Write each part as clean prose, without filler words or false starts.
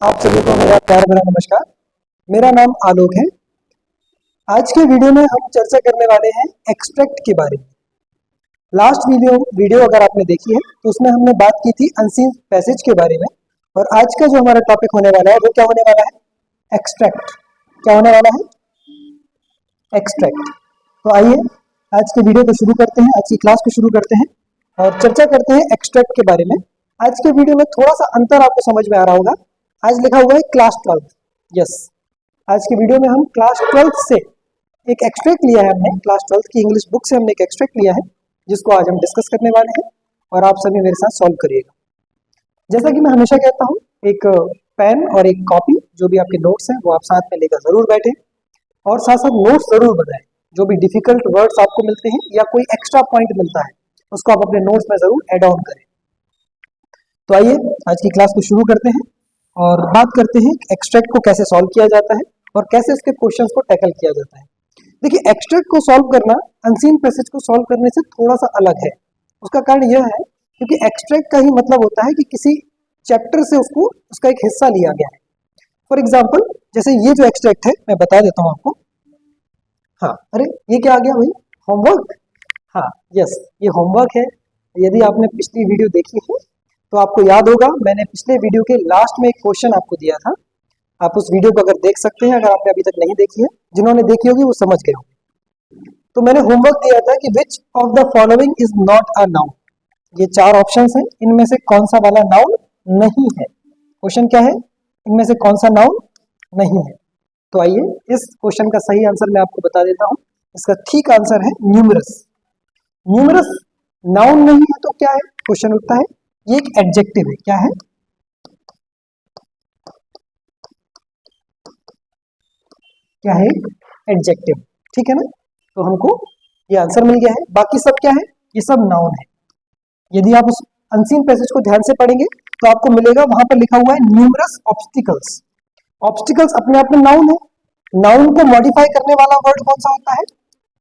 आप सभी को मेरा प्यार भरा नमस्कार। मेरा नाम आलोक है। आज के वीडियो में हम चर्चा करने वाले हैं एक्सट्रैक्ट के बारे में। लास्ट वीडियो अगर आपने देखी है तो उसमें हमने बात की थी अनसीन पैसेज के बारे में, और आज का जो हमारा टॉपिक होने वाला है वो क्या होने वाला है? एक्सट्रैक्ट। क्या होने वाला है? एक्सट्रैक्ट। तो आइए आज के वीडियो को शुरू करते हैं, आज की क्लास को शुरू करते हैं और चर्चा करते हैं एक्सट्रैक्ट के बारे में। आज के वीडियो में थोड़ा सा अंतर आपको समझ में आ रहा होगा। आज लिखा हुआ है क्लास 12। यस, आज के वीडियो में हम क्लास 12 से एक एक्सट्रैक्ट लिया है। हमने क्लास 12 की इंग्लिश बुक से हमने एक एक्सट्रैक्ट लिया है जिसको आज हम डिस्कस करने वाले हैं और आप सभी मेरे साथ सॉल्व करिएगा। जैसा कि मैं हमेशा कहता हूँ, एक पेन और एक कॉपी, जो भी आपके नोट्स हैं वो आप साथ में लेकर जरूर बैठें और साथ साथ नोट्स जरूर बनाएं। जो भी डिफिकल्ट वर्ड्स आपको मिलते हैं या कोई एक्स्ट्रा पॉइंट मिलता है उसको आप अपने नोट्स में जरूर ऐड ऑन करें। तो आइए आज की क्लास को शुरू करते हैं और बात करते हैं एक्सट्रैक्ट को कैसे सॉल्व किया जाता है और कैसे उसके क्वेश्चंस को टैकल किया जाता है। देखिए, एक्सट्रैक्ट को सॉल्व करना अनसीन पैसेज को सॉल्व करने से थोड़ा सा अलग है। उसका कारण यह है क्योंकि एक्सट्रैक्ट का ही मतलब होता है कि किसी चैप्टर से उसका एक हिस्सा लिया गया है। फॉर एग्जाम्पल, जैसे ये जो एक्सट्रैक्ट है मैं बता देता हूँ आपको। हाँ, अरे ये क्या आ गया भाई? होमवर्क। हाँ यस, ये होमवर्क है। यदि आपने पिछली वीडियो देखी है तो आपको याद होगा, मैंने पिछले वीडियो के लास्ट में एक क्वेश्चन आपको दिया था। आप उस वीडियो को अगर देख सकते हैं, अगर आपने अभी तक नहीं देखी है। जिन्होंने देखी होगी वो समझ गए होंगे। तो मैंने होमवर्क दिया था कि which of the following is not a noun. ये 4 ऑप्शंस हैं, इनमें से कौन सा वाला नाउन नहीं है। क्वेश्चन क्या है? इनमें से कौन सा नाउन नहीं है। तो आइए इस क्वेश्चन का सही आंसर मैं आपको बता देता हूँ। इसका ठीक आंसर है न्यूमरस। न्यूमरस नाउन नहीं है तो क्या है? क्वेश्चन उठता है, ये एक एडजेक्टिव है। क्या है? क्या है? एडजेक्टिव। ठीक है ना? तो हमको ये आंसर मिल गया है। बाकी सब क्या है? ये सब नाउन है। यदि आप उस अनसीन पैसेज को ध्यान से पढ़ेंगे तो आपको मिलेगा, वहां पर लिखा हुआ है न्यूमरस ऑब्स्टिकल्स। ऑब्स्टिकल्स अपने आप में नाउन है। नाउन को मॉडिफाई करने वाला वर्ड कौन सा होता है?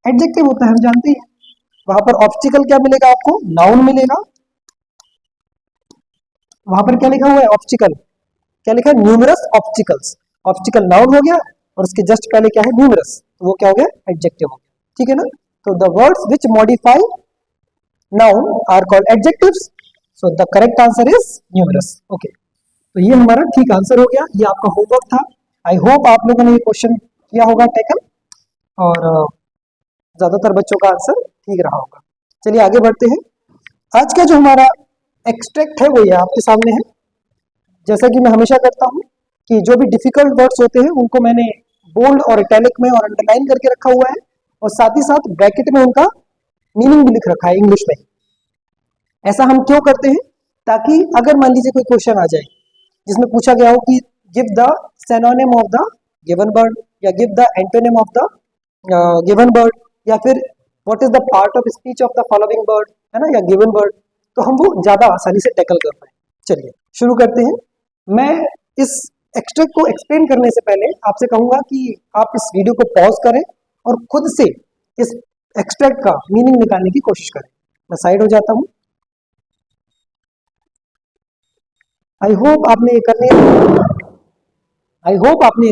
एडजेक्टिव होता है, हम जानते हैं। वहां पर ऑब्स्टिकल क्या मिलेगा आपको? नाउन मिलेगा। वहां पर क्या लिखा हुआ है? ऑब्स्टिकल। क्या लिखा है? Numerous obstacles. ऑब्स्टिकल नाउन हो गया और उसके जस्ट पहले क्या है? न्यूमरस। तो वो क्या हो गया? एडजेक्टिव हो गया। ठीक है ना? तो the words which modify noun are called adjectives. So the correct answer is numerous. Okay, तो ये हमारा ठीक आंसर हो गया। ये आपका होमवर्क था। आई होप आप लोगों ने ये क्वेश्चन किया होगा टैकल, और ज्यादातर बच्चों का आंसर ठीक रहा होगा। चलिए आगे बढ़ते हैं। आज का जो हमारा एक्सट्रैक्ट है वो ये आपके सामने है। जैसा कि मैं हमेशा करता हूँ कि जो भी डिफिकल्ट वर्ड्स होते हैं उनको मैंने बोल्ड और इटैलिक में और अंडरलाइन करके रखा हुआ है, और साथ ही साथ ब्रैकेट में उनका मीनिंग भी लिख रखा है इंग्लिश में। ऐसा हम क्यों करते हैं? ताकि अगर मान लीजिए कोई क्वेश्चन आ जाए जिसमें पूछा गया हो कि give the synonym of the given word, या give the antonym of the given word, या फिर what is the part of speech of the following word, है ना, या गिवन वर्ड, तो हम वो ज्यादा आसानी से टैकल कर पाए। चलिए शुरू करते हैं। मैं इस एक्सट्रैक्ट को एक्सप्लेन करने से पहले आपसे कहूंगा कि आप इस वीडियो को पॉज करें और खुद से इस एक्सट्रैक्ट का मीनिंग निकालने की कोशिश करें। मैं साइड हो जाता हूं। आई होप आपने ये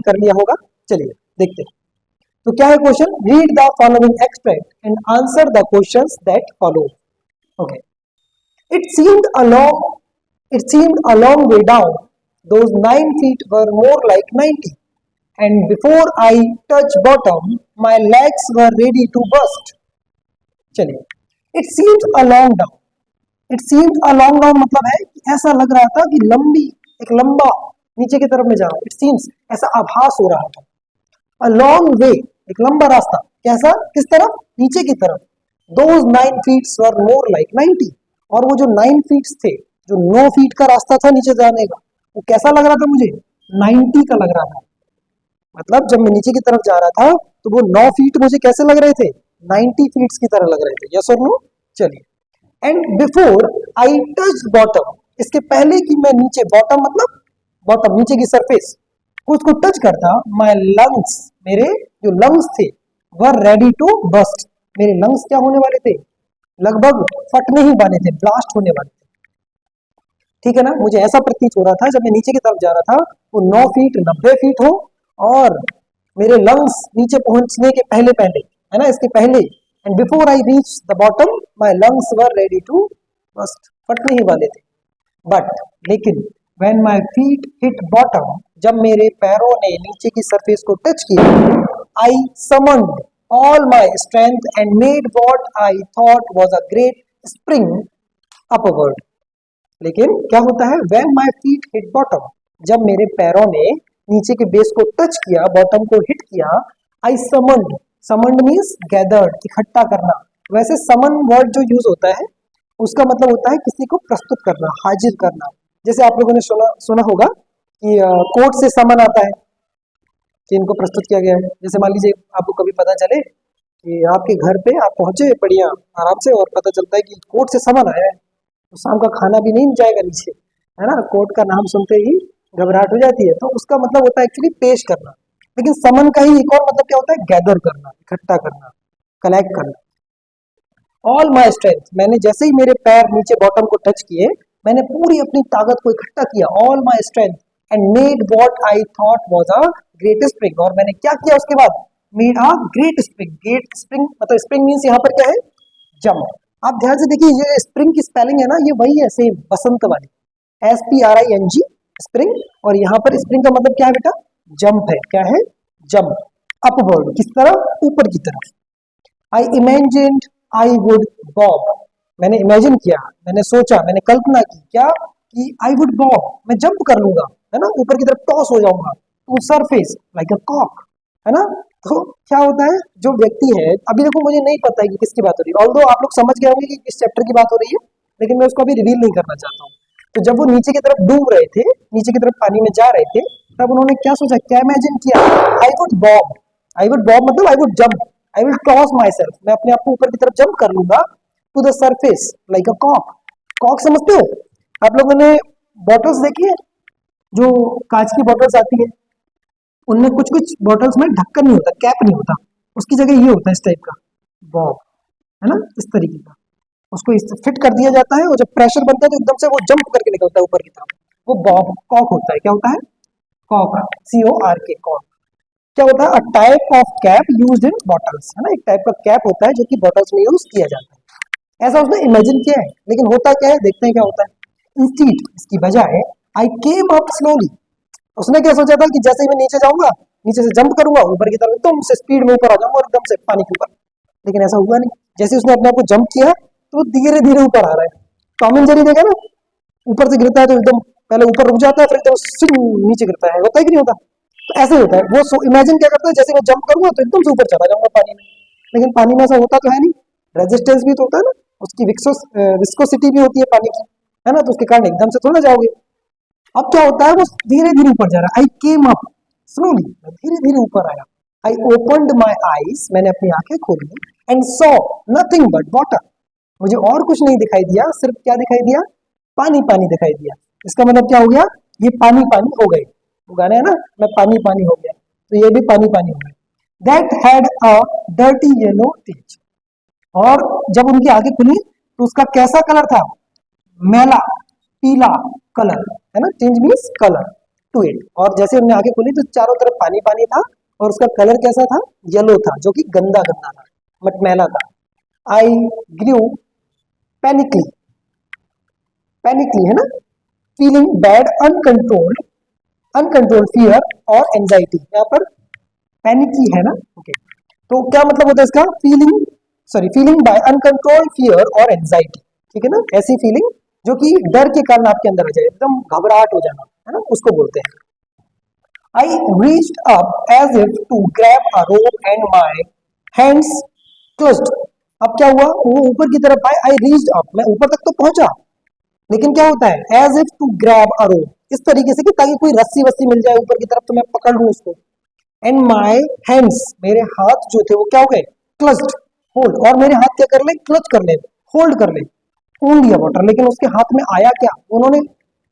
कर लिया होगा। चलिए देखते हैं। तो क्या है question? Read the following extract and answer the questions that follow. Okay, it seemed a long way down. Those 9 feet were more like 90, and before I touched bottom, my legs were ready to burst. चलिए, it seemed a long down. It seemed a long down मतलब है कि ऐसा लग रहा था कि एक लंबा नीचे की तरफ में जा रहा है। It seems, ऐसा आभास हो रहा था। A long way, एक लंबा रास्ता। कैसा? किस तरफ? नीचे की तरफ। Those 9 feet were more like 90. और वो जो 9 फीट थे, जो 9 फीट का रास्ता था नीचे जाने का, वो कैसा लग रहा था मुझे? 90 का लग रहा था। मतलब जब मैं नीचे की तरफ जा रहा था तो वो 9 फीट मुझे कैसे लग रहे थे? 90 फीट की तरह लग रहे थे। यस और नो? चलिए, and before I touch bottom, इसके पहले कि मैं नीचे, बॉटम मतलब बॉटम नीचे की सरफेस, उसको टच करता, माय लंग्स, मेरे जो लंग्स थे, वर रेडी टू बस्ट, मेरे लंग्स क्या होने वाले थे? लगभग फटने ही वाले थे, ब्लास्ट होने वाले थे। ठीक है ना, मुझे ऐसा प्रतीत हो रहा था जब मैं नीचे की तरफ जा रहा था वो 9 फीट 90 फीट हो और मेरे लंग्स नीचे पहुंचने के पहले पहले, है ना, इसके पहले, and before I reach the bottom my lungs were ready to burst, फटने ही वाले थे। बट लेकिन when my feet hit bottom, जब मेरे पैरों ने नीचे की सरफेस को टच किया, I summoned all my strength and made what I thought was a great spring upward. लेकिन क्या होता है, when my feet hit bottom, जब मेरे पैरों ने नीचे के बेस को टच किया, बॉटम को हिट किया, I summoned, summoned means gathered, इकट्ठा करना। वैसे समन वर्ड जो यूज होता है उसका मतलब होता है किसी को प्रस्तुत करना, हाजिर करना। जैसे आप लोगों ने सुना होगा कि कोर्ट से समन आता है कि इनको प्रस्तुत किया गया है। जैसे मान लीजिए आपको कभी पता चले कि आपके घर पे आप पहुंचे बढ़िया आराम से और पता चलता है कि कोर्ट से समन आया है, तो शाम का खाना भी नहीं जाएगा नीचे, है ना, कोर्ट का नाम सुनते ही घबराहट हो जाती है। तो उसका मतलब होता है एक्चुअली पेश करना। लेकिन समन का ही एक और मतलब क्या होता है, गैदर करना, इकट्ठा करना, कलेक्ट करना। ऑल माई स्ट्रेंथ, मैंने जैसे ही मेरे पैर नीचे बॉटम को टच किए, मैंने पूरी अपनी ताकत को इकट्ठा किया, all my strength, and made what I thought was a great spring. और मैंने क्या किया उसके बाद, made a great spring. Great spring मतलब स्प्रिंग मीन्स यहाँ पर क्या है, जंप। आप ध्यान से देखिए, ये स्प्रिंग की स्पेलिंग है ना, ये वही है सेम बसंत वाली, SPRING स्प्रिंग। और यहाँ पर स्प्रिंग का मतलब क्या है बेटा, जंप है। क्या है, जंप, अपवर्ड, किस तरफ, ऊपर की तरफ। आई इमेजिन्ड आई वुड बॉब, मैंने इमेजिन किया, मैंने सोचा, मैंने कल्पना की, क्या कि आई वुड बॉब, मैं जंप कर लूंगा, है ना, ऊपर की तरफ टॉस हो जाऊंगा, टू सरफेस लाइक अ कॉक, है ना। तो क्या होता है, जो व्यक्ति है, अभी देखो मुझे नहीं पता है कि किसकी बात हो रही है, ऑल्दो आप लोग समझ गए होंगे कि किस चैप्टर की बात हो रही है, लेकिन मैं उसको अभी रिवील नहीं करना चाहता हूँ। तो जब वो नीचे की तरफ डूब रहे थे, नीचे की तरफ पानी में जा रहे थे, तब उन्होंने क्या सोचा, क्या इमेजिन किया, I would bob. I would bob मतलब I would jump, I will toss myself, मैं अपने आप को ऊपर की तरफ जंप कर लूंगा, to the surface like a cock. Cock समझते हो आप लोगों ने, बॉटल्स देखी है, जो कांच की बॉटल्स आती है, उनमें कुछ कुछ बॉटल्स में ढक्कन नहीं होता, कैप नहीं होता, उसकी जगह ये होता है इस टाइप का बॉब, है ना, इस तरीके का। उसको इस फिट कर दिया जाता है और जब प्रेशर बनता है तो एकदम से वो जंप करके निकलता है ऊपर की तरफ, वो बॉब कॉक होता है। क्या होता है, कॉक, CORK, कॉक। क्या होता है, a type of cap used in bottles, है ना, एक टाइप का कैप होता है जो कि बॉटल्स में यूज किया जाता है। ऐसा उसने इमेजिन किया है, लेकिन होता क्या है, देखते हैं क्या होता है। इंस्टीड, इसकी बजाय, आई केम अप स्लोली, उसने क्या सोचा था कि जैसे ही मैं नीचे जाऊंगा, नीचे से जंप करूंगा ऊपर की तरफ, एकदम से स्पीड में ऊपर आ जाऊंगा और एकदम से पानी के ऊपर। लेकिन ऐसा हुआ नहीं, जैसे उसने अपने आप को जंप किया तो वो धीरे धीरे ऊपर आ रहा है। टॉम एंड जेरी देखा ना, ऊपर से गिरता है तो एकदम पहले ऊपर रुक जाता है, फिर एकदम स्विंग नीचे गिरता है, होता है कि नहीं होता। तो ऐसे होता है वो, इमेजिन क्या करता है, जैसे मैं जंप करूंगा तो एकदम से ऊपर चला जाऊंगा पानी में। लेकिन पानी में ऐसा होता तो है नहीं, रेजिस्टेंस भी तो होता है ना, उसकी विस्कोसिटी भी होती है पानी की, है ना, तो उसके कारण एकदम से थोड़ा जाओगे। अब क्या होता है, वो धीरे धीरे ऊपर जा रहा है। आई केम अप स्लोली, धीरे धीरे ऊपर आया। आई ओपनड माई आईज, मैंने अपनी आंखें खोली, and saw nothing but water, मुझे और कुछ नहीं दिखाई दिया, सिर्फ क्या दिखाई दिया, पानी पानी दिखाई दिया। इसका मतलब क्या हो गया, ये पानी पानी हो गए, वो गाना है ना, मैं पानी पानी हो गया, तो ये भी पानी पानी हो गए। That had a dirty yellow tinge, और जब उनकी आंखें खुली तो उसका कैसा कलर था, मैला पीला कलर, है ना, change means colour to it. और जैसे उन्हें आंखें खुली तो चारों तरफ पानी पानी था और उसका कलर कैसा था, येलो था, जो कि गंदा गंदा था, मटमैला था। आई ग्रू पैनिकली, पैनिकली है ना, feeling bad, uncontrolled, uncontrolled fear और एंजाइटी, यहाँ पर पैनिकी है ना, ओके। तो क्या मतलब होता है इसका, feeling, sorry, feeling by uncontrolled fear और एंजाइटी, ठीक है ना, ऐसी फीलिंग जो कि डर के कारण आपके अंदर आ जाए, एकदम घबराहट हो जाना, है ना, उसको बोलते हैं। I reached up as if to grab a rope and my hands closed. अब क्या हुआ, वो ऊपर की तरफ आए, आई रीच्ड अप, मैं ऊपर तक तो पहुंचा, लेकिन क्या होता है, as if to grab a rope, इस तरीके से कि ताकि कोई रस्सी वस्सी मिल जाए ऊपर की तरफ तो मैं पकड़ लूं उसको। एंड माय हैंड्स, मेरे हाथ जो थे वो क्या हो गए, क्लच्ड, होल्ड, और मेरे हाथ क्या कर ले, क्लच कर ले, होल्ड कर ले, पूर्ण लिया वाटर। लेकिन उसके हाथ में आया क्या, उन्होंने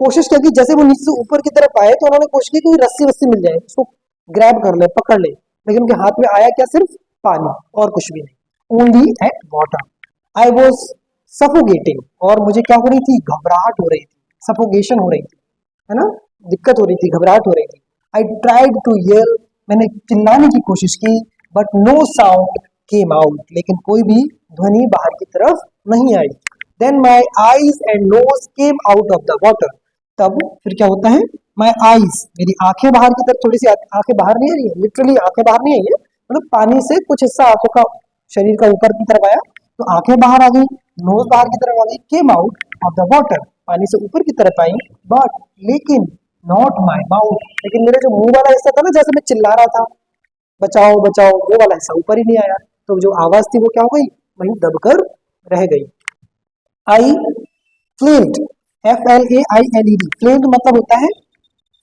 कोशिश की कि जैसे वो नीचे से ऊपर की तरफ आए तो उन्होंने कोशिश की कि रस्सी वस्सी मिल जाए, उसको ग्रैब कर ले, पकड़ ले, लेकिन उनके हाथ में आया क्या, सिर्फ पानी और कुछ भी नहीं, only at water. I was suffocating, और मुझे क्या हो रही थी, घबराहट हो रही थी, सफोकेशन हो रही थी, है ना, दिक्कत हो रही थी, घबराहट हो रही थी। आई ट्राइड टू येल, मैंने चिल्लाने की कोशिश की, but no sound came out, लेकिन कोई भी ध्वनि बाहर की तरफ नहीं आई। Then my eyes and nose came out of the water, तब फिर क्या होता है, माई आईज, मेरी आंखें बाहर की तरफ, थोड़ी सी आंखें बाहर नहीं आ रही है, लिटरली आंखें बाहर नहीं आई है, मतलब पानी से कुछ हिस्सा आंखों का, शरीर का ऊपर की तरफ आया, तो आंखें बाहर आ गई, नोज बाहर की तरफ आ गई, केम आउट ऑफ द वाटर, पानी से ऊपर की तरफ आई, बट लेकिन नॉट माई माउथ, लेकिन मेरा जो मुंह वाला हिस्सा था ना, जैसे मैं चिल्ला रहा था बचाओ बचाओ, वो वाला हिस्सा ऊपर ही नहीं आया, तो जो आवाज थी वो क्या हो गई, वहीं दबकर रह गई। आई फ्लेम्ड, FLAILED, फ्लेम्ड मतलब होता है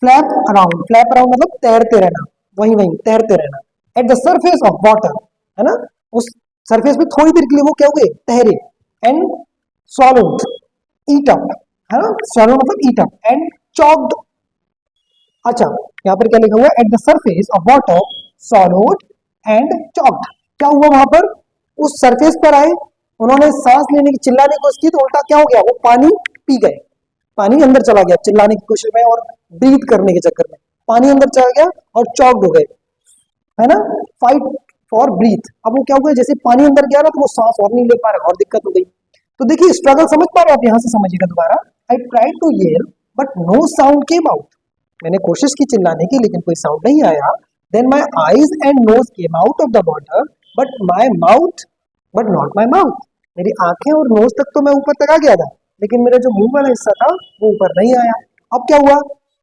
फ्लैप अराउंड, फ्लैप अराउंड मतलब तैरते रहना, वहीं वहीं तैरते रहना, at the surface of water, है ना, उस सरफेस में थोड़ी देर के लिए वो क्या हो गए, तैरे, एंड swallowed, eat up, है ना, swallow मतलब eat up, एंड चॉक्ड, अच्छा यहाँ पर क्या लिखा हुआ है, at the surface of water swallowed and choked, क्या हुआ वहां पर, उस सरफेस पर आए, उन्होंने सांस लेने की, चिल्लाने की कोशिश की, तो उल्टा क्या हो गया, वो पानी पी गए, पानी अंदर चला गया चिल्लाने की कोशिश में और ब्रीथ करने के चक्कर में, पानी अंदर चला गया और चॉक्ड हो गए, है ना, फाइट फॉर ब्रीथ, अब वो क्या हो गया, जैसे पानी अंदर गया ना तो वो सांस और नहीं ले पा रहे और दिक्कत हो गई। तो देखिए स्ट्रगल समझ पा रहे हो आप, यहां से समझिएगा दोबारा, I tried to yell but no sound came out, मैंने कोशिश की चिल्लाने की लेकिन कोई साउंड नहीं आया, then my eyes and nose came out of the water but my mouth, but not my mouth, मेरी आंखें और नोज तक तो मैं ऊपर तक आ गया था, लेकिन मेरा जो मुंह वाला हिस्सा था वो ऊपर नहीं आया। अब क्या हुआ,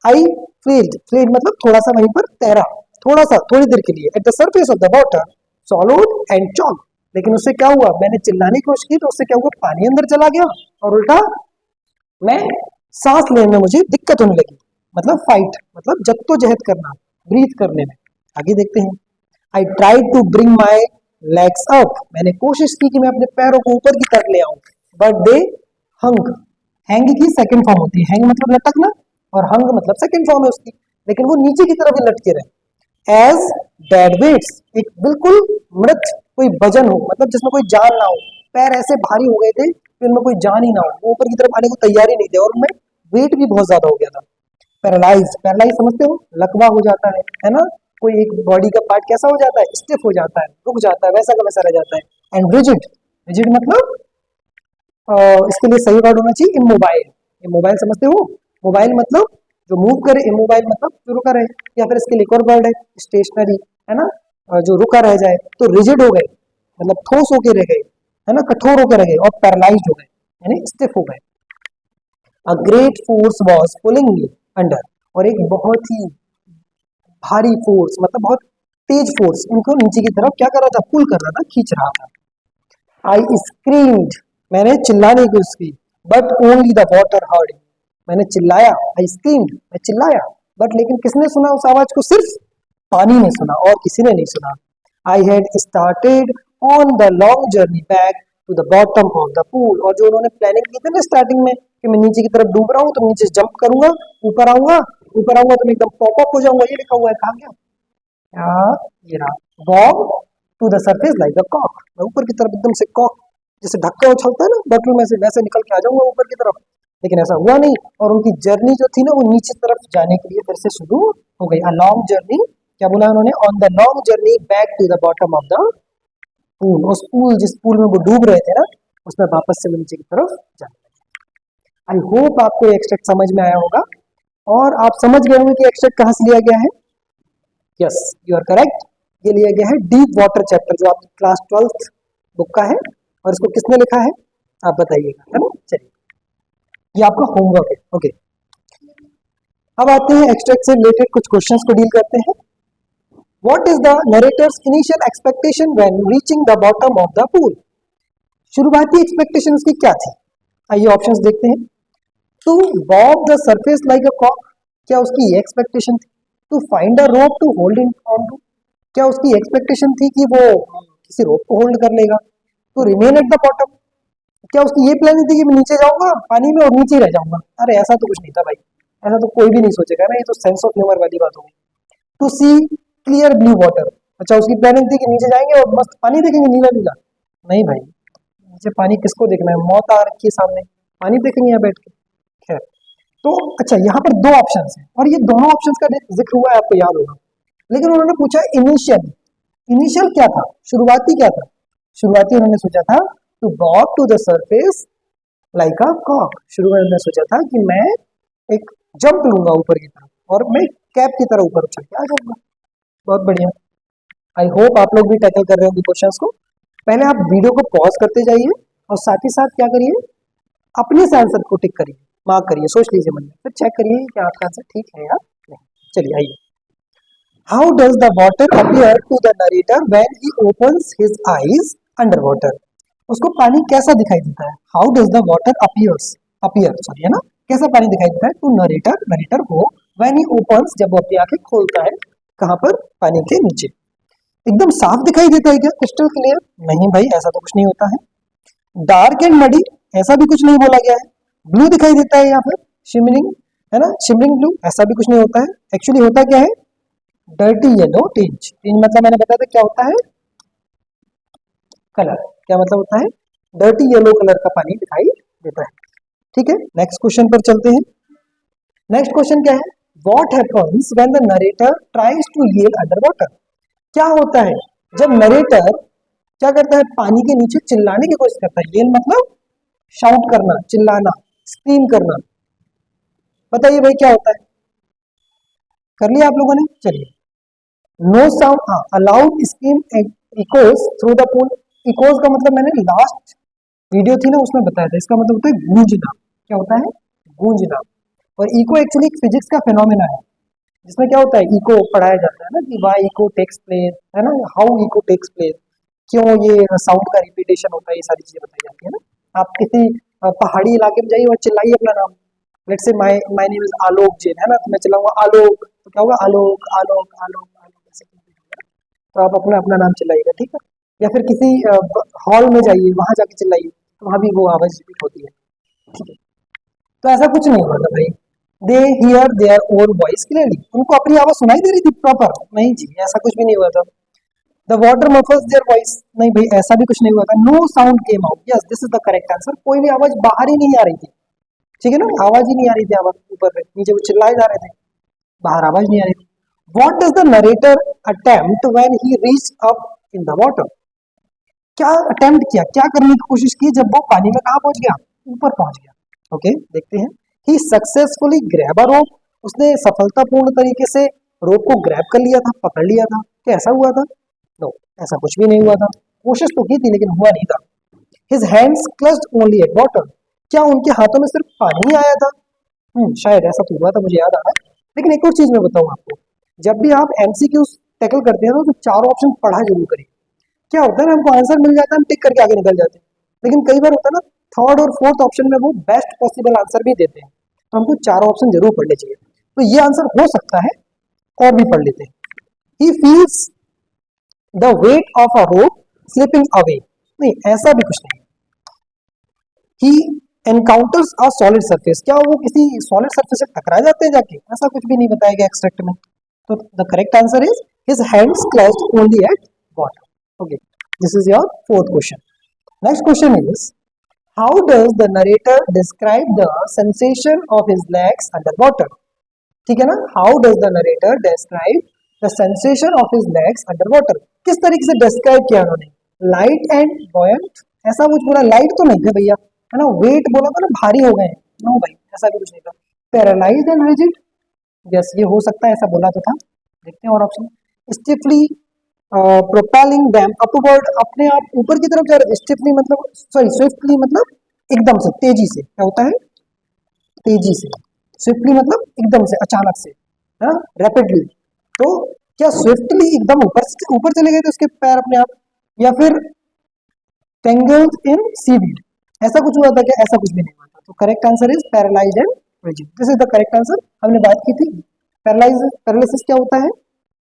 आई फ्लेड, फ्लेड मतलब थोड़ा सा वहीं पर तैरा, थोड़ा सा, थोड़ी देर के लिए, at the surface of the water swallowed and chalk, लेकिन उससे क्या हुआ, मैंने चिल्लाने की कोशिश की तो उससे क्या हुआ, पानी अंदर चला गया और उल्टा मैं सांस लेने में मुझे दिक्कत होने लगी, मतलब फाइट मतलब जद्दोजहद करना, ब्रीथ करने में। आगे देखते हैं, I tried to bring my legs up, मैंने कोशिश की कि मैं अपने पैरों को ऊपर की तरफ ले आऊं, बट दे हंग, हैंग की सेकंड फॉर्म होती है, हैंग मतलब लटकना और हंग मतलब सेकंड फॉर्म है उसकी, लेकिन वो नीचे की तरफ ही लटके रहे, एज डेड वेट्स, एक बिल्कुल मृत कोई वजन हो, मतलब जिसमें कोई जान ना हो, पैर ऐसे भारी हो गए थे कि उनमें कोई जान ही ना हो, वो ऊपर की तरफ आने को तैयार ही नहीं थे और उनमें वेट भी बहुत ज्यादा हो गया था। पैरालाइज, पैरालाइज समझते हो, लकवा हो जाता है ना, कोई एक बॉडी का पार्ट कैसा हो जाता है, स्टिफ हो जाता है, रुक जाता है, वैसा का वैसा रह जाता है। एंड रिजिड, रिजिड मतलब इसके लिए सही वर्ड होना चाहिए इमोबाइल, इमोबाइल समझते हो, मोबाइल मतलब जो मूव करे, इमोबाइल मतलब जो रुका रहे, या फिर इसके लिए एक और वर्ड है स्टेशनरी, है ना, जो रुका रह जाए, तो रिजिड हो गए मतलब ठोस होके रह गए, है ना, कठोर होकर रह गए, और पैरालाइज्ड हो गए यानी स्टिफ हो गए। A great force was pulling me under, और एक बहुत ही भारी फोर्स मतलब बहुत तेज फोर्स उनको नीचे की तरफ क्या कर रहा था, पुल कर रहा था, खींच रहा था। आई स्क्रीम्ड, मैंने चिल्लाने की कोशिश की, but only the water heard, मैंने चिल्लाया, आई स्क्रीम्ड, मैं चिल्लाया, बट लेकिन किसने सुना उस आवाज को, सिर्फ पानी ने सुना और किसी ने नहीं सुना। I had started on the long journey back to the bottom of the pool, और जो उन्होंने प्लानिंग की थी ना स्टार्टिंग में कि मैं नीचे की तरफ डूब रहा हूँ तो नीचे से जंप करूंगा, ऊपर आऊंगा, ऊपर आऊंगा तो मैं एकदम पॉप अप हो जाऊंगा, ये लिखा हुआ है, कहा गया, ये रहा, bob to the surface like a कॉक, मैं ऊपर की तरफ एकदम से कॉक जैसे ढक्का उछलता है ना बॉटल में से, वैसे निकल के आ जाऊंगा ऊपर की तरफ, लेकिन ऐसा हुआ नहीं, और उनकी जर्नी जो थी ना वो नीचे तरफ जाने के लिए फिर से शुरू हो गई। अ लॉन्ग जर्नी, क्या बोला उन्होंने, on the long journey back to the bottom of the pool, उस पूल जिस पूल में वो डूब रहे थे ना उसमें वापस से वो नीचे की तरफ जाने लगे। आई होप आपको ये एक्सट्रैक्ट समझ में आया होगा और आप समझ गए होंगे कि एक्सट्रैक्ट कहाँ से लिया गया है। यस यू आर करेक्ट, ये लिया गया है डीप वाटर चैप्टर जो आपकी क्लास 12th बुक का है, और इसको किसने लिखा है आप बताइएगा, है ना। चलिए ये आपका होमवर्क है। ओके, अब आते हैं एक्सट्रैक्ट से रिलेटेड कुछ क्वेश्चंस को डील करते हैं। What is the narrator's initial expectation when reaching the bottom of the pool, शुरुआती एक्सपेक्टेशन की क्या थी, आइए ऑप्शंस देखते हैं। To bob the surface like a कॉक, क्या उसकी ये एक्सपेक्टेशन थी। To find a rope to hold in on to, क्या उसकी एक्सपेक्टेशन थी कि वो किसी रोप को होल्ड कर लेगा। To remain at the bottom, क्या उसकी ये प्लानिंग थी कि मैं नीचे जाऊंगा पानी में और नीचे ही रह जाऊंगा। अरे ऐसा तो कुछ नहीं था भाई, ऐसा तो कोई भी नहीं सोचेगा ना, ये तो सेंस ऑफ ह्यूमर वाली बात होगी। To see clear blue water, अच्छा उसकी प्लानिंग थी कि नीचे जाएंगे और मस्त पानी देखेंगे नीला नीला। नहीं भाई, नीचे पानी किसको देखना है, मौत आ रखी है सामने, पानी देखेंगे यहाँ बैठ के। खैर, तो अच्छा, यहाँ पर दो ऑप्शंस हैं और ये दोनों ऑप्शंस का जिक्र हुआ है, आपको याद होगा। लेकिन उन्होंने पूछा इनिशियल, इनिशियल क्या था, शुरुआती क्या था। शुरुआती उन्होंने सोचा था to walk to the surface like a कॉक। शुरू में उन्होंने सोचा था कि मैं एक जंप लूंगा ऊपर की तरफ और मैं कैप की तरह ऊपर उछल के आ जाऊंगा। बहुत बढ़िया। आई होप आप लोग भी टैकल कर रहे होंगे क्वेश्चंस को। पहले आप वीडियो को पॉज करते जाइए और साथ ही साथ क्या करिए, अपने से आंसर को टिक करिए, मार्क करिए, सोच लीजिए मन में, फिर चेक करिए कि आपका आंसर ठीक है या नहीं। चलिए आइए। How does the water appear to the narrator when he opens his eyes under water. उसको पानी कैसा दिखाई देता है। How does the water appear sorry है ना, कैसा पानी दिखाई देता है टू नरेटर, नरेटर को, व्हेन ही ओपन्स, जब वो अपनी आंखें खोलता है, कहां पर, पानी के नीचे। एकदम साफ दिखाई देता है क्या, क्रिस्टल क्लियर। नहीं भाई, ऐसा तो कुछ नहीं होता है। डार्क एंड मडी, ऐसा भी कुछ नहीं बोला गया है। ब्लू दिखाई देता है या फिर शिमरिंग, है ना, शिमरिंग ब्लू, ऐसा भी कुछ नहीं होता है। एक्चुअली होता क्या है, डर्टी येलो टिंज। टिंज मतलब मैंने बताया था क्या होता है, कलर। क्या मतलब होता है, डर्टी येलो कलर का पानी दिखाई देता है। ठीक है, नेक्स्ट क्वेश्चन पर चलते हैं। नेक्स्ट क्वेश्चन क्या है, what happens when the narrator tries to yell under water. क्या होता है जब नरेटर क्या करता है, पानी के नीचे चिल्लाने की कोशिश करता है। येल मतलब शाउट करना, चिल्लाना, स्क्रीम करना। बताइए भाई क्या होता है, कर लिया आप लोगों ने। चलिए, नो साउंड, हाँ, allowed scream echoes through the pool. Echoes का मतलब मैंने लास्ट वीडियो थी ना उसमें बताया था, इसका मतलब होता है गूंजना। क्या होता है, गूंजना। और इको एक्चुअली एक फिजिक्स का फिनोमेना है, जिसमें क्या होता है, इको पढ़ाया जाता है ना कि वाई इको टेक्स प्लेस, है ना, हाउ इको टेक्स प्लेस, क्यों ये साउंड का रिपीटेशन होता है, ये सारी चीजें बताई जाती है ना। आप किसी पहाड़ी इलाके में जाइए और चिल्लाइए अपना नाम। Let's say my my name is Alok Jain, है ना, तो मैं चिल्लाऊंगा आलोक, तो क्या होगा, आलोक आलोक आलोक आलोक, ऐसे होगा। तो आप अपना अपना नाम चिल्लाइएगा, ठीक है। या फिर किसी हॉल में जाइए, वहां जाके चिल्लाइए, तो वहां भी वो आवाज रिपीट होती है, ठीक है। तो ऐसा कुछ नहीं हुआ था भाई। They hear their own voice clearly, उनको अपनी आवाज सुनाई दे रही थी प्रॉपर। नहीं जी, ऐसा कुछ भी नहीं हुआ था। The water muffles their voice, नहीं भाई ऐसा भी कुछ नहीं हुआ था। No sound came out, yes this is the correct answer. कोई भी आवाज बाहर ही नहीं आ रही थी, ठीक है ना, आवाज ही नहीं आ रही थी, आवाज ऊपर से नीचे वो चिल्लाए जा रहे थे, बाहर आवाज नहीं आ रही थी। What does the narrator attempt when he reach up in the water. क्या अटेम्प्ट किया, क्या करने की कोशिश की जब वो पानी में कहा पहुंच गया, ऊपर पहुंच गया। ओके, देखते हैं। ही सक्सेसफुली ग्रैब अ रोप, उसने सफलतापूर्ण तरीके से रोप को ग्रैब कर लिया था, पकड़ लिया था। क्या ऐसा हुआ था, नो, ऐसा कुछ भी नहीं हुआ था। कोशिश तो की थी लेकिन हुआ नहीं था। His hands clutched only at water, क्या उनके हाथों में सिर्फ पानी ही आया था। शायद ऐसा तो हुआ था, मुझे याद आ रहा है। लेकिन एक और चीज मैं बताऊं आपको, जब भी आप एमसीक्यू टैकल करते हैं ना, तो चारों ऑप्शन पढ़ा जरूर करिए। क्या होता है ना, हमको आंसर मिल जाता है, हम टिक करके आगे निकल जाते हैं। लेकिन कई बार होता है ना, थर्ड और फोर्थ ऑप्शन में वो बेस्ट पॉसिबल आंसर भी देते हैं, तो हमको चारों ऑप्शन जरूर पढ़ने चाहिए। तो ये आंसर हो सकता है, और भी पढ़ लेते हैं। He feels the weight of a rope slipping away, नहीं ऐसा भी कुछ नहीं। He encounters a solid surface, क्या वो किसी सॉलिड सरफेस से टकरा जाते हैं जाके, ऐसा कुछ भी नहीं बताया गया एक्सट्रैक्ट में। तो the correct answer is his hands clutched only at water. Okay, this is your fourth question. Next question is, how does the narrator describe the sensation of his legs under water. ठीक है ना, how does the narrator describe the sensation of his legs under water. किस तरीके से describe किया उन्होंने, light and buoyant, ऐसा कुछ बोला, लाइट तो नहीं थे भैया, है ना, वेट बोला था ना, भारी हो गए हैं, नो भाई ऐसा भी कुछ नहीं था। पैरालाइज एंड रिजिड, यस ये हो सकता है, ऐसा बोला तो था। देखते हैं और ऑप्शन। स्टिफली प्रोपेलिंग देम अपवर्ड, अपने आप ऊपर की तरफ जा रहे। स्टिफली मतलब सॉरी स्विफ्टली मतलब एकदम से, तेजी से। क्या होता है, तेजी से। स्विफ्टली मतलब एकदम से, अचानक से, है ना, रैपिडली। तो क्या स्विफ्टली एकदम ऊपर चले गए थे उसके पैर अपने आप, या फिर टेंगल्ड इन सीवीड, ऐसा कुछ हुआ था क्या, ऐसा कुछ भी नहीं हुआ था। तो correct answer is paralysed and rigid, this is the correct answer. हमने बात की थी पैरालिसिस क्या होता है,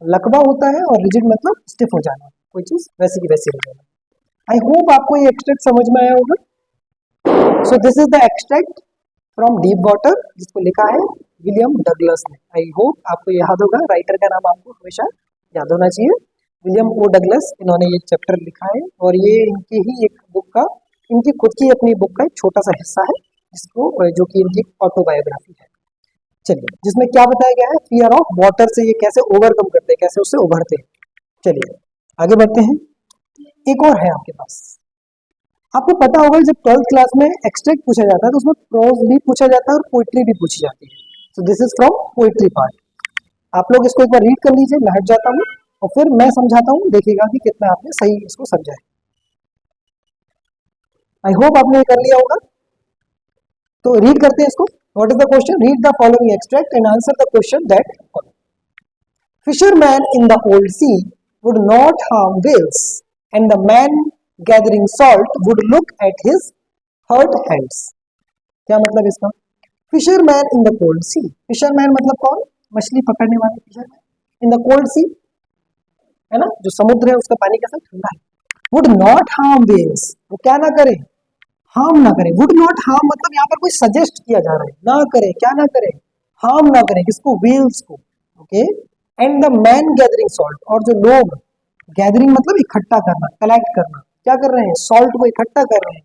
लकवा होता है, और रिजिड मतलब स्टिफ हो जाना, कोई चीज वैसी की वैसी हो जाना। आई होप आपको ये एक्सट्रैक्ट समझ में आया होगा। So this is the extract from deep water, जिसको लिखा है विलियम डगलस ने। आई होप आपको याद होगा, राइटर का नाम आपको हमेशा याद होना चाहिए, विलियम ओ डगलस। इन्होंने ये चैप्टर लिखा है, और ये इनकी ही एक बुक का, इनकी खुद की अपनी बुक का एक छोटा सा हिस्सा है, जिसको जो कि इनकी ऑटोबायोग्राफी है। चलिए, जिसमें क्या बताया गया है, फियर ऑफ वाटर से ये कैसे ओवरकम करते हैं, कैसे उससे उभरते हैं। चलिए आगे बढ़ते हैं। एक और है आपके पास, आपको पता होगा जब 12th क्लास में एक्सट्रैक्ट पूछा जाता है तो उसमें प्रोज भी पूछा जाता है और पोइट्री भी पूछी जाती है। So this is from poetry part. आप लोग इसको एक बार रीड कर लीजिए, मैं हट जाता हूँ और फिर मैं समझाता हूँ, देखिएगा कि कितना आपने सही इसको समझा है। आई होप आपने ये कर लिया होगा। तो रीड करते हैं इसको। What is the question? Read the following extract and answer the question that follow. Fisherman in the old sea would not harm whales, and the man gathering salt would look at his hurt hands. क्या मतलब इसका? Fisherman in the cold sea. Fisherman मतलब कौन? मछली पकड़ने वाले fisherman in the cold sea, है ना, जो समुद्र है उसका पानी कैसा ठंडा है। Would not harm whales, वो क्या ना करे, हार्म ना करे। Would not harm मतलब यहाँ पर कोई सजेस्ट किया जा रहा है, ना करे, क्या ना करे, हार्म ना करे, किसको? व्हेल्स को। Okay. And the man gathering salt, और जो लोग, गैदरिंग मतलब इकट्ठा करना, कलेक्ट करना, क्या कर रहे हैं? सॉल्ट को इकट्ठा कर रहे हैं।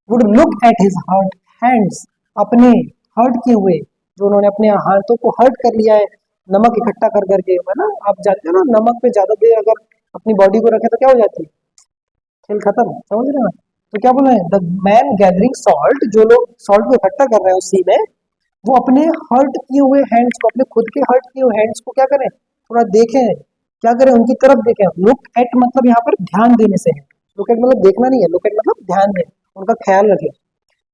Would look at his hurt hands, अपने हर्ट किए हुए, जो उन्होंने अपने हाथों को हर्ट कर लिया है नमक इकट्ठा कर करके, है ना। आप जानते हो ना, नमक पे ज्यादा देर अगर अपनी बॉडी को रखे तो क्या हो जाती है? खेल खत्म, समझ रहे हैं? तो क्या बोल रहे हैं? द मैन गैदरिंग सॉल्ट, जो लोग सॉल्ट को इकट्ठा कर रहे हैं उसी में, वो अपने हर्ट किए हुए हैंड्स को, अपने खुद के हर्ट किए हुए हैंड्स को क्या करें? थोड़ा देखें, क्या करें? उनकी तरफ देखें। लुक एट मतलब यहाँ पर ध्यान देने से है। लुक एट मतलब देखना नहीं है, लुक एट मतलब ध्यान दें, उनका ख्याल रखें।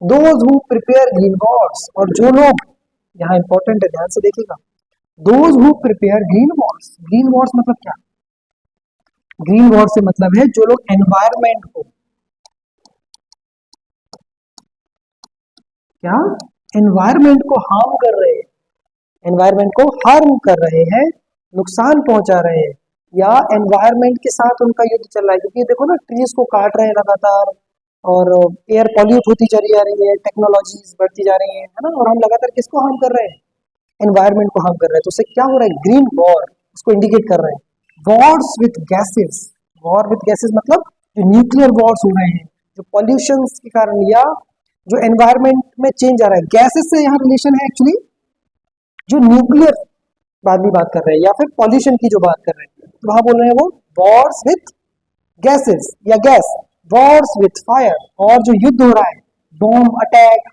Those who prepare green Wars, और जो लोग, यहाँ इंपॉर्टेंट है, ध्यान से देखिएगा। Those who prepare green Wars, green Wars मतलब क्या? ग्रीन वॉर्स से मतलब है जो लोग एनवायरमेंट को, क्या, एनवायरमेंट को हार्म कर रहे हैं, एनवायरमेंट को हार्म कर रहे हैं, नुकसान पहुंचा रहे हैं, या एनवायरमेंट के साथ उनका युद्ध चल रहा है। क्योंकि देखो ना, ट्रीज को काट रहे हैं लगातार, और एयर पॉल्यूट होती चली जा रही है, टेक्नोलॉजीज बढ़ती जा रही है ना, और हम लगातार किसको हार्म कर रहे हैं? एनवायरमेंट को हार्म कर रहे हैं। तो उससे क्या हो रहा है? ग्रीन वॉर इसको इंडिकेट कर रहे हैं। Wars with gases, war with gases मतलब जो न्यूक्लियर वॉर्स हो रहे हैं, जो पॉल्यूशन के कारण, या जो एनवायरमेंट में चेंज आ रहा है। गैसेस से यहाँ रिलेशन है एक्चुअली जो न्यूक्लियर बाद में बात कर रहे हैं, या फिर पॉल्यूशन की जो बात कर रहे हैं, तो वहां बोल रहे हैं वो वॉर्स विथ गैसेस या गैस, वॉर्स विथ फायर, और जो युद्ध हो रहा है, बॉम्ब अटैक,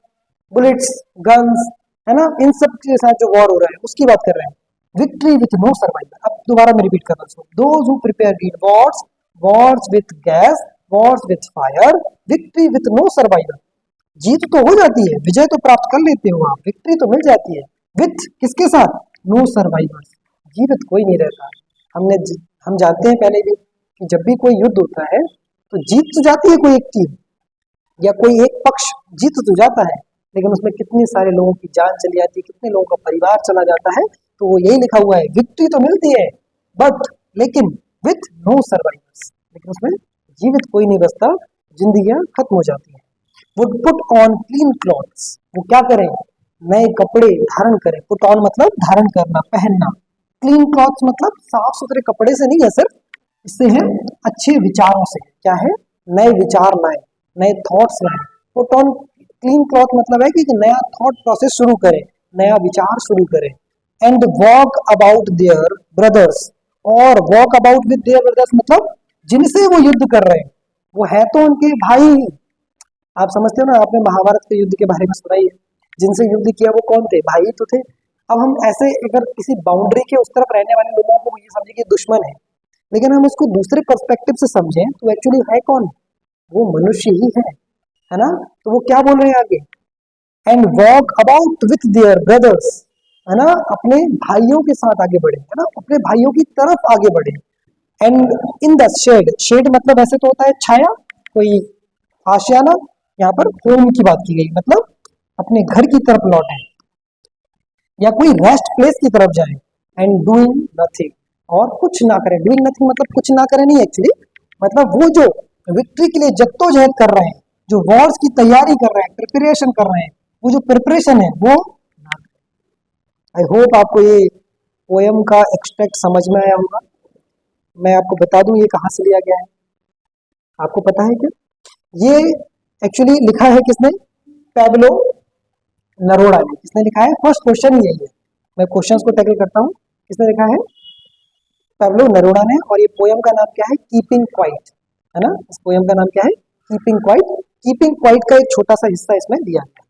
बुलेट्स, गन्स, है ना, इन सब के साथ जो वॉर हो रहा है उसकी बात कर रहे हैं। विक्ट्री विथ नो सर्वाइवल, अब दोबारा मैं रिपीट कर रहा हूँ। Those who prepare green wars, wars with gas, wars with fire, victory with no survival. जीत तो हो जाती है, विजय तो प्राप्त कर लेते हो आप, विक्ट्री तो मिल जाती है, विथ किसके साथ? नो सर्वाइवर्स, जीवित कोई नहीं रहता। हम जानते हैं पहले भी कि जब भी कोई युद्ध होता है तो जीत तो जाती है कोई एक टीम या कोई एक पक्ष, जीत तो जाता है, लेकिन उसमें कितने सारे लोगों की जान चली जाती है, कितने लोगों का परिवार चला जाता है। तो वो यही लिखा हुआ है, विक्ट्री तो मिलती है बट, लेकिन विथ नो सर्वाइवर्स, लेकिन उसमें जीवित कोई नहीं बचता, जिंदगियां खत्म हो जाती है। Would put on clean clothes, वो क्या करें? नए कपड़े धारण करें। पुट ऑन मतलब धारण करना, पहनना। क्लीन क्लॉथ्स मतलब साफ सुथरे कपड़े से नहीं है सिर्फ, इससे है अच्छे विचारों से। क्या है? नए विचार लाए, नए थॉट्स लाए। पुट ऑन क्लीन क्लॉथ मतलब है कि नया थॉट प्रोसेस शुरू करें, नया विचार शुरू करें। And walk about their brothers, और walk about with their brothers मतलब जिनसे वो युद्ध कर रहे हैं वो है तो उनके भाई ही। आप समझते हो ना, आपने महाभारत के युद्ध के बारे में सुना ही है, जिनसे युद्ध किया वो कौन थे? भाई तो थे। अब हम ऐसे अगर किसी बाउंड्री के उस तरफ रहने वाले लोगों को ये समझे कि दुश्मन है, लेकिन हम उसको दूसरे पर्सपेक्टिव से समझें तो एक्चुअली है कौन? वो मनुष्य ही है ना। तो वो क्या बोल रहे हैं आगे? And walk about with their brothers, है ना, अपने भाइयों के साथ आगे बढ़े, है ना, अपने भाइयों की तरफ आगे बढ़े। And in the shade, shade मतलब ऐसे तो होता है छाया, कोई आशियाना, यहाँ पर होम की बात की गई, मतलब अपने घर की तरफ लौटे या कोई रेस्ट प्लेस की तरफ जाए। एंड डूइंग नथिंग, और कुछ ना करें। डूइंग नथिंग मतलब कुछ ना करें नहीं, एक्चुअली मतलब वो जो विक्ट्री के लिए जद्दोजहद कर रहे हैं, जो वॉर्स की तैयारी कर रहे हैं, प्रिपरेशन कर रहे हैं, वो जो प्रिपरेशन है वो ना करें। आई होप आपको ये पोयम का एक्सट्रैक्ट समझ में आया होगा। मैं आपको बता दूं ये कहाँ से लिया गया है, आपको पता है क्या? ये एक्चुअली लिखा है किसने? पैब्लो नरोड़ा ने। किसने लिखा है? फर्स्ट क्वेश्चन यही है, मैं क्वेश्चंस को टैकल करता हूँ। किसने लिखा है? पैब्लो नेरुदा ने। और ये पोयम का नाम क्या है? कीपिंग क्वाइट, है ना। इस पोयम का नाम क्या है? Keeping quiet. कीपिंग क्वाइट का एक छोटा सा हिस्सा इसमें दिया गया।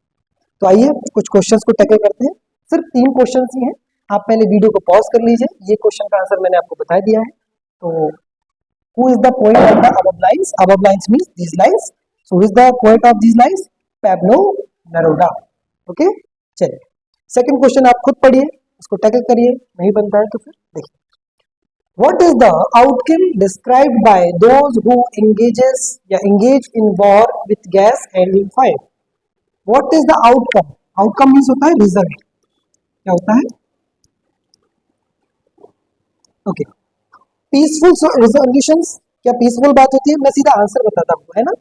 तो आइए कुछ क्वेश्चंस को टैकल करते हैं। सिर्फ 3 क्वेश्चंस ही हैं। आप पहले वीडियो को पॉज कर लीजिए। ये क्वेश्चन का आंसर मैंने आपको बता दिया है। तो who is the poet of the above lines? Above lines means these lines. So who is the poet of these lines? Pablo Neruda. Okay? चलिए सेकंड क्वेश्चन आप खुद पढ़िए, इसको टैकल करिए। नहीं बनता है तो फिर देखिए। What is the outcome described by those who engage in war with gas and in fire? What is the outcome? Outcome means होता है result. क्या होता है? Okay. पीसफुल रिजोल्यूशंस, क्या पीसफुल बात होती है? मैं सीधा आंसर बताता हूँ, है ना।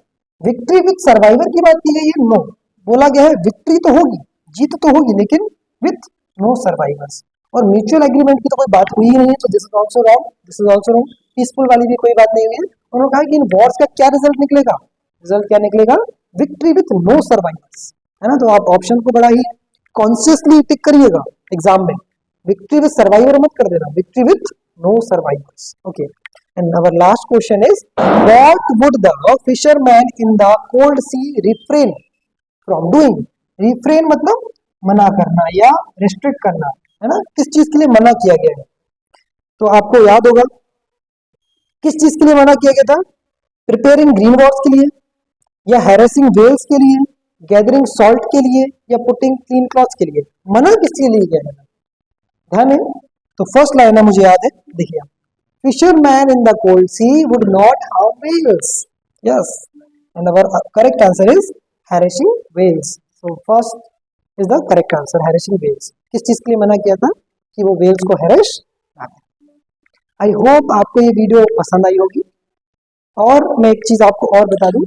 विक्ट्री विथ सर्वाइवर की बात की गई है? नो। बोला गया है विक्ट्री तो होगी, जीत तो होगी, लेकिन विथ नो सर्वाइवर्स। और म्यूचुअल एग्रीमेंट की तो कोई बात हुई ही नहीं है, तो this is also wrong, this is also wrong. Peaceful वाली भी कोई बात नहीं हुई है। उन्होंने कहा कि इन वॉर्स का क्या रिजल्ट निकलेगा? रिजल्ट क्या निकलेगा? विक्ट्री विथ नो सर्वाइवर्स, है ना। तो आप ऑप्शन को बड़ा ही कॉन्शियसली टिक करिएगा एग्जाम में। विक्ट्री विथ सर्वाइवर मत कर देना, victory with no survivors. Okay, and our last question is, what would the fisherman in the cold sea refrain from doing? Refrain मतलब मना करना या restrict करना, है ना। किस चीज के लिए मना किया गया है? तो आपको याद होगा किस चीज के लिए मना किया गया था? प्रिपेयरिंग ग्रीन वॉर्स के लिए, या हैरेसिंग वेल्स के लिए, गैदरिंग सॉल्ट के लिए, या पुटिंग क्लीन क्लॉथ्स के लिए। मना किस के लिए किया गया? ध्यान है। तो फर्स्ट लाइन है, मुझे याद है, देखिए, fisherman in the cold sea would not harm whales. Yes, and our correct answer is harassing whales. So first is the correct answer, harassing whales. किस चीज के लिए मना किया था? कि वो व्हेल्स को हैरेस ना करें। आई होप आपको ये वीडियो पसंद आई होगी। और मैं एक चीज आपको और बता दूं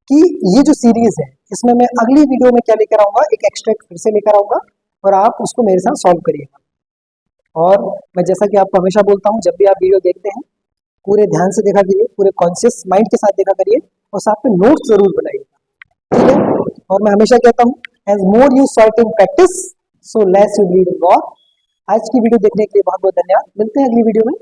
कि ये जो सीरीज है, इसमें मैं अगली वीडियो में क्या लेकर आऊंगा, एक एक्सट्रैक्ट फिर से लेकर आऊंगा, और आप उसको मेरे साथ सॉल्व करिएगा। और मैं जैसा कि आपको हमेशा बोलता हूं, जब भी आप वीडियो देखते हैं पूरे ध्यान से देखा करिए, पूरे कॉन्शियस माइंड के साथ देखा करिए, और साथ में नोट्स जरूर बनाइएगा, ठीक है। और मैं हमेशा कहता हूं, as more you salt in practice so less you lead in war. आज की वीडियो देखने के लिए बहुत बहुत धन्यवाद। मिलते हैं अगली वीडियो में।